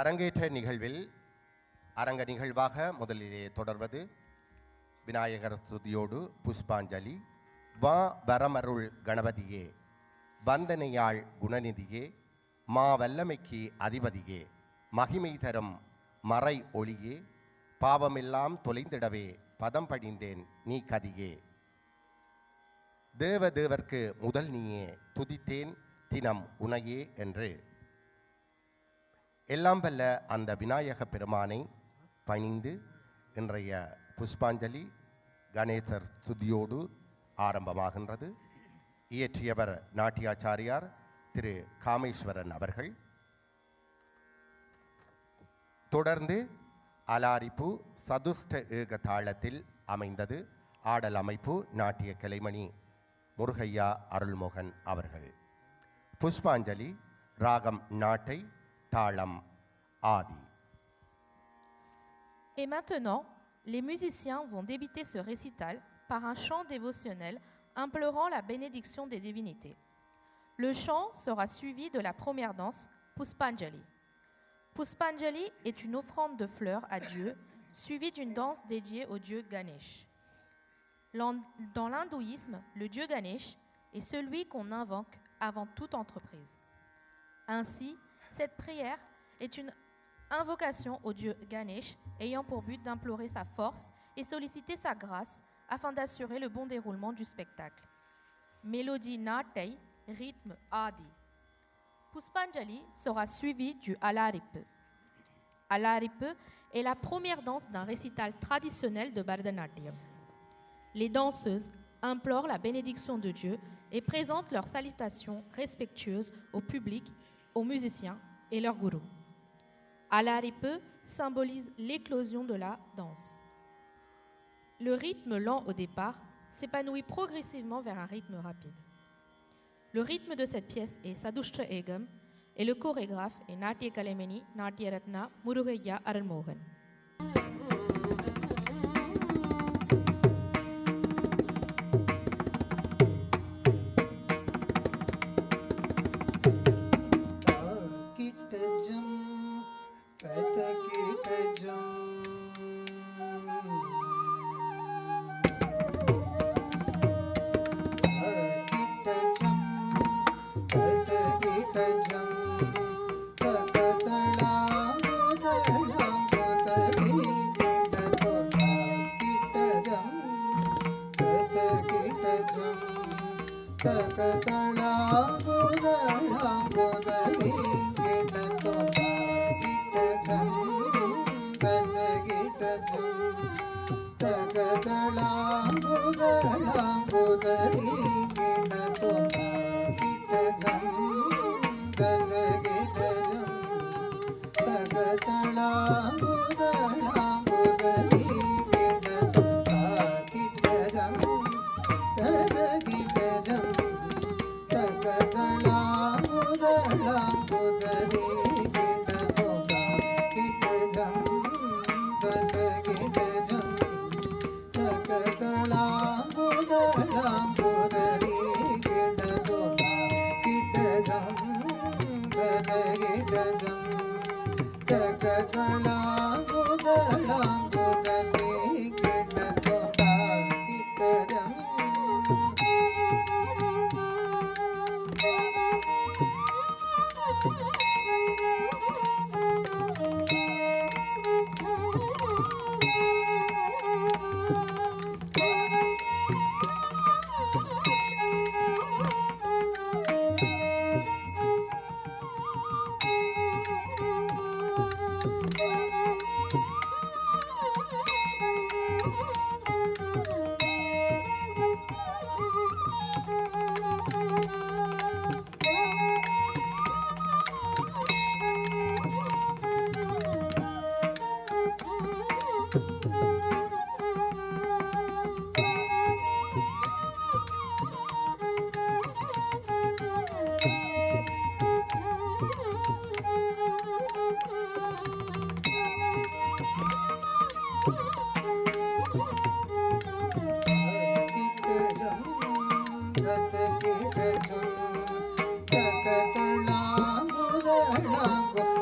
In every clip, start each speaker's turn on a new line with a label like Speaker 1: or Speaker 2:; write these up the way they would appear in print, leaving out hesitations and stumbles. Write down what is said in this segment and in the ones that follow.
Speaker 1: அரங்கேற்ற நிகழ்வில் அரங்க நிகழ்வாக முதலிலே தொடர்வது விநாயகர் ஸ்துதியோடு புஷ்பாஞ்சலி. வா வரமருள் கணபதியே, வந்தனையாள் குணநிதியே, மா வல்லமைக்கு அதிபதியே, மகிமை தரும் மறை ஒளியே, பாவமெல்லாம் தொலைந்திடவே பதம் படிந்தேன் நீ கதியே. தேவ தேவர்க்கு முதல் நீயே, துதித்தேன் தினம் உனையே என்று எல்லாம் வல்ல அந்த விநாயக பெருமானை பணிந்து இன்றைய புஷ்பாஞ்சலி கணேசர் ஸ்துதியோடு ஆரம்பமாகின்றது. இயற்றியவர் நாட்டியாச்சாரியார் திரு காமேஸ்வரன் அவர்கள். தொடர்ந்து அலாரிப்பு சதுஷ்ட ஏக தாளத்தில் அமைந்தது. ஆடல் அமைப்பு நாட்டிய கலைமணி முருகையா அருள்மோகன் அவர்கள். புஷ்பாஞ்சலி ராகம் நாட்டை, தாளம் ஆதி.
Speaker 2: Et maintenant, les musiciens vont débuter ce récital par un chant dévotionnel implorant la bénédiction des divinités. Le chant sera suivi de la première danse, Puspanjali. Puspanjali est une offrande de fleurs à Dieu, suivie d'une danse dédiée au dieu Ganesh. Dans l'hindouisme, le dieu Ganesh est celui qu'on invoque avant toute entreprise. Ainsi, cette prière est une invocation au dieu Ganesh ayant pour but d'implorer sa force et solliciter sa grâce afin d'assurer le bon déroulement du spectacle. Mélodie Natai, rythme Adi. Puspanjali sera suivi du Alarippe. Alarippe est la première danse d'un récital traditionnel de Bharatanatyam. Les danseuses implorent la bénédiction de Dieu et présentent leurs salutations respectueuses au public, aux musiciens et leurs gourous. Alarippe symbolise l'éclosion de la danse. Le rythme lent au départ s'épanouit progressivement vers un rythme rapide. Le rythme de cette pièce est Sadushtra Egam et le chorégraphe est Natya Kalemani Natya Ratna Murugaya Arulmohan.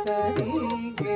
Speaker 3: Thank you.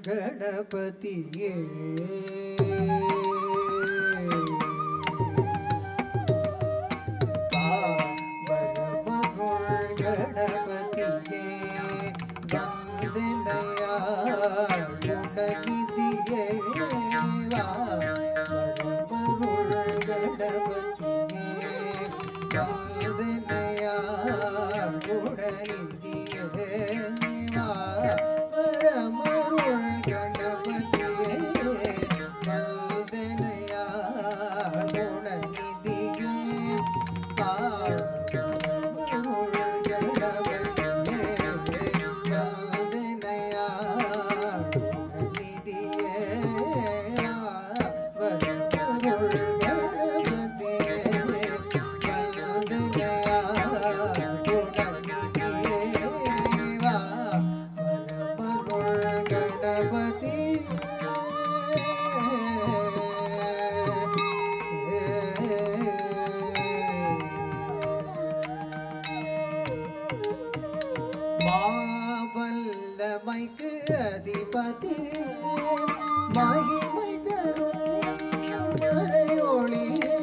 Speaker 3: கணபதியே வரமருள் கணபதியே வந்தனையா உனகிதியே வரமருள் கணபதியே வந்தனையா உனகிதியே வரமருள் கணபதியே வந்தனையா உனகிதியே மாவல்லமைக்கு அதிபதி மகிமை தரும் மறையொளியே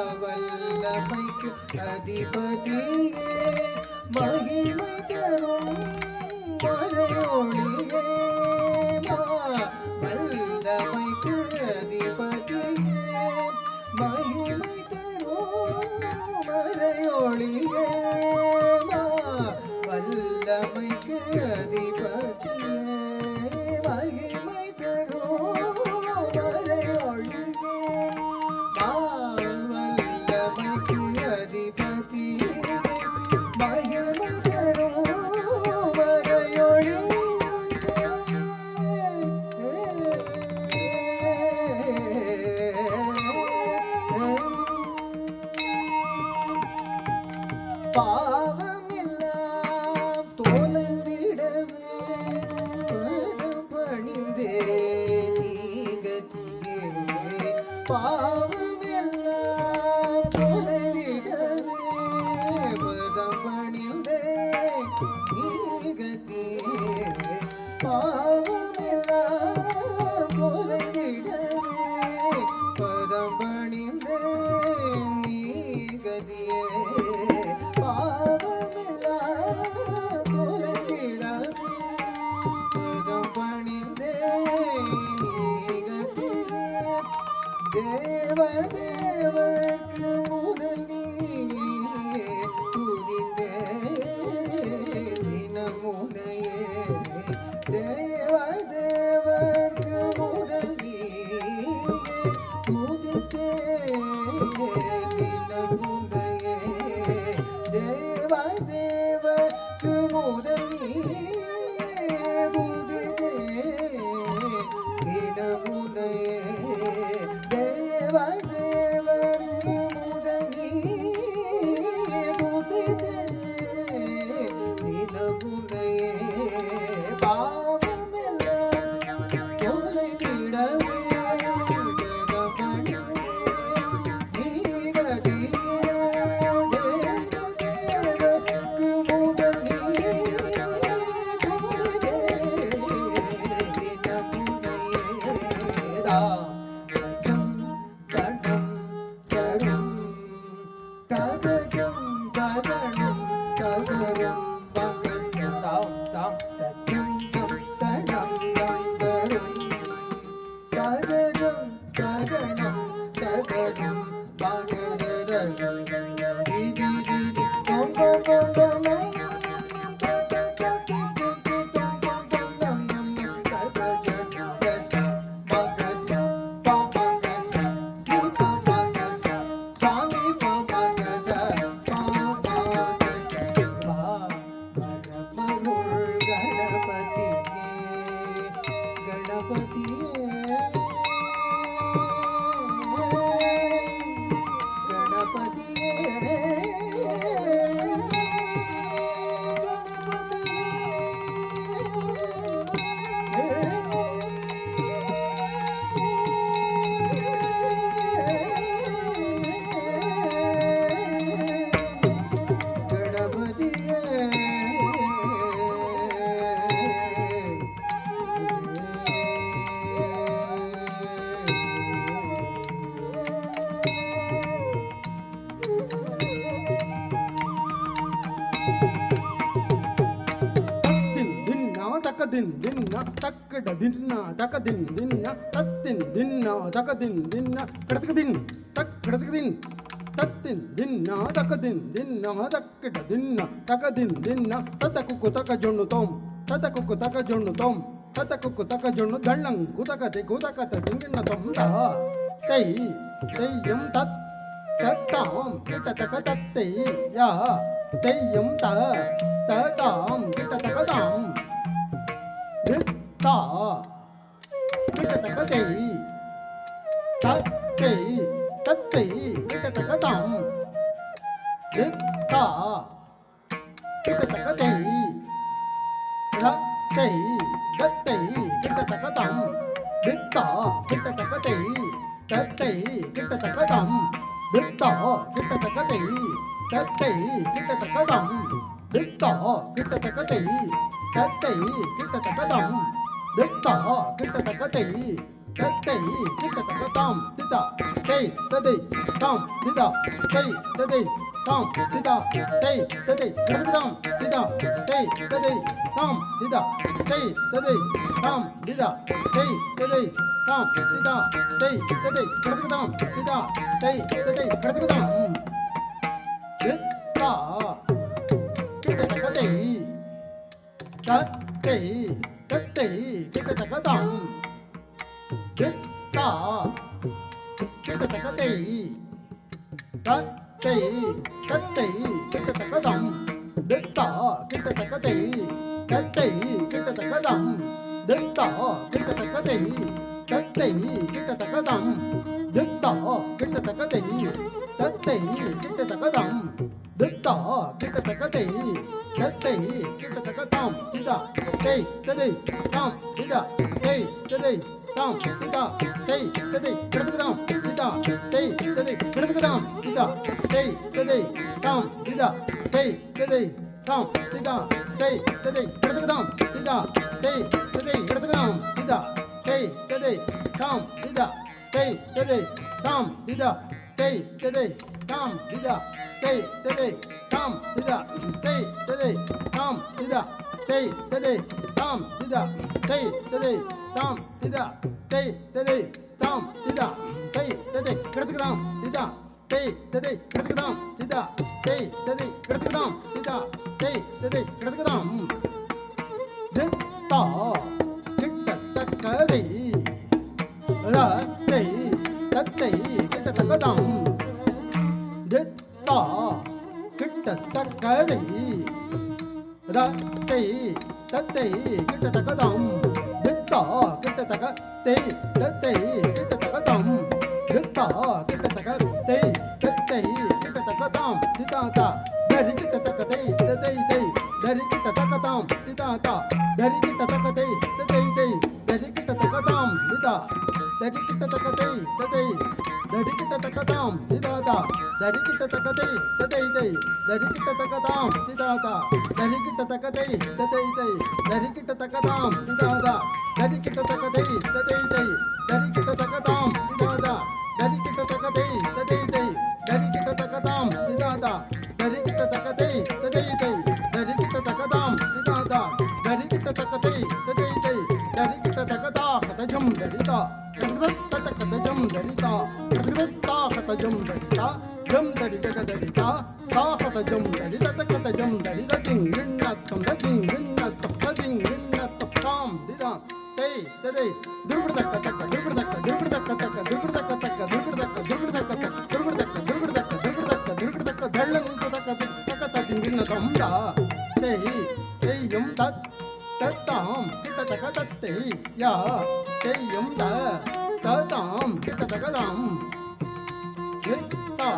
Speaker 3: மாவல்லமைக்கு அதிபதியே மகிமை தரும் மறையொளியே மாவல்லமைக்கு அதிபதியே மகிமை தரும் மறையொளியே வல்லமைக்கு அதிபதியே மகிமை தரும் மறையொளியே வல்லமைக்கு அதிபதியே மகிமை தரும் மறையொளியே பாவம் எல்லாம் தொலைந்திடவே பதம் பணிந்தே நீகத்தியே பாவம் எல்லாம் தொலைந்திடவே பதம் பணிந்தே நீகத்தியே பாவம் எல்லாம் தொலைந்திடவே பதம் பணிந்தே நீகதியே தேவதேவர்க்கு முதல் நீயே துதித்தே தினமுனையே தேவதேவர்க்கு முதல் நீயே துதித்தே தினமுனையே தேவதேவர்க்கு முதல் நீயே துதித்தே தினமுனையே தேவதேவர்க்கு முதல் நீயே துதித்தே தினமுனையே பாவமெல்லாம் தொலைவிடவே தகரும் தகரும் பகஸ்தாம் தாம்
Speaker 4: தக்கதின் தின்னா தக்கட தின்னா தக்கதின் தின்னா தத்தின் தின்னா தக்கதின் தின்னா கடத்தகதின் தக்கடத்தகதின் தத்தின் தின்னா தக்கதின் தின்னா தக்கட தின்னா தக்கதின் தின்னா தத்தக்குக்கு தக்க ஜொண்ணு தோம் தத்தக்குக்கு தக்க ஜொண்ணு தோம் தத்தக்குக்கு தக்க ஜொண்ணு தள்ளங் குதகதி குதகத திங்கிண்ண தொம் தா தை தெய்யம் தத் தத்தாம் கிட்ட தக்க தத்தை யா தெய்யம் த ததாம் கிட்ட தக்க தாம் தா கிட்ட தக்க தை தத்தை தத்தை கிட்ட தக்க தாம் தா கிட்ட தக்க தை தத்தை தத்தை கிட்ட தக்க தாம் தா கிட்ட தக்க தை தத்தை கிட்ட தக்க தாம் தா கிட்ட தக்க தை தத்தை கிட்ட தக்க தாம் தா கிட்ட தக்க தை தத்தை கிட்ட தக்க தாம் தா கிட்ட தக்க தை தத்தை கிட்ட தக்க தாம் திதா தை ததை தாம் திதா தை ததை தாம் திதா தை ததை கடகதாம் திதா தை ததை தாம் திதா தை ததை தாம் திதா தை ததை தாம் திதா தை ததை கடகதாம் திதா தை ததை கடகதாம் திதா கிட்ட தக்க தை தத்தை தத்தை கிட்ட தக்க தாம் தித்தா கிட்ட தக்க தை தத்தை தத்தை கிட்ட தக்க தாம் தித்தா கிட்ட தக்க தை தத்தை கிட்ட தக்க தாம் தித்தா கிட்ட தக்க தை தத்தை கிட்ட தக்க தாம் தித்தா கிட்ட தக்க தை தத்தை கிட்ட தக்க தாம் தித்தா கிட்ட தக்க தை தத்தை கிட்ட தக்க தாம் திதா தை ததை தாம் திதா தை ததை தாம் திதா தை ததை கடகதாம் திதா தை ததை கடகதாம் திதா தை ததை தாம் திதா தை ததை தாம் திதா தை ததை கடகதாம் திதா தை ததை கடகதாம் திதா தை ததை தாம் திதா தை ததை தாம் திதா தை ததை தாம் திதா தை ததை தாம் திதா தை ததை தாம் திதா தை ததை தாம் திதா தை ததை தாம் திதா தை ததை தாம் திதா தை ததை கடகதாம் திதா தை ததை கடகதாம் திதா தை ததை கடகதாம் திதா தை ததை கடகதாம் தித்தா கிட்ட தக்கதை தை தத்தை கிட்ட தக்கதாம் தித்தா கிட்ட தக்கதை தத்தை தத்தை கிட்ட தக்கதாம் தித்தா கிட்ட தக்க தை தத்தை கிட்ட தக்கதாம் தித்தா கிட்ட தக்க தை தத்தை கிட்ட தக்கதாம் திதாதா தரி கிட்ட தக்க தை தத்தை தை தரி கிட்ட தக்கதாம் திதாதா தரி கிட்ட தக்க தை தத்தை தை தரி கிட்ட தக்கதாம் திதா தரி கிட்ட தக்க தை தத்தை தரி கிட்ட தக்கதாம் திதாதா தரி கிட்ட தக்க தை தத்தை தை தரி கிட்ட தக்கதாம் திதாதா தரி கிட்ட தக்க தை தத்தை தை தரி கிட்ட தக்கதாம் திதாதா தரி கிட்ட தக்க தை தத்தை தை தரி கிட்ட தக்கதாம் திதாதா தரி கிட்ட தக்க தை தத்தை தை தரி கிட்ட தக்கதாம் திதாதா தரி கிட்ட தக்க தை தத்தை தை தரி கிட்ட தக்கதாம் திதாதா தரி கிட்ட தக்க தை தத்தை தை தரி கிட்ட தக்கதா கதஜம் தரிதா கதஜம் தரிதா கதஜம் தரிதா ஜம் dadi daga dadi da sa khata jum dadi da khata jum dadi da ding rinna tam da ding rinna tam da ding rinna tam tam dida te dadi durgurdakka takka durgurdakka durgurdakka takka durgurdakka takka durgurdakka durgurdakka takka durgurdakka durgurdakka durgurdakka durgurdakka dallan takka takka ta ding rinna tam da te te yum da tam kita takka tatte ya te yum da tam kita takka dam kita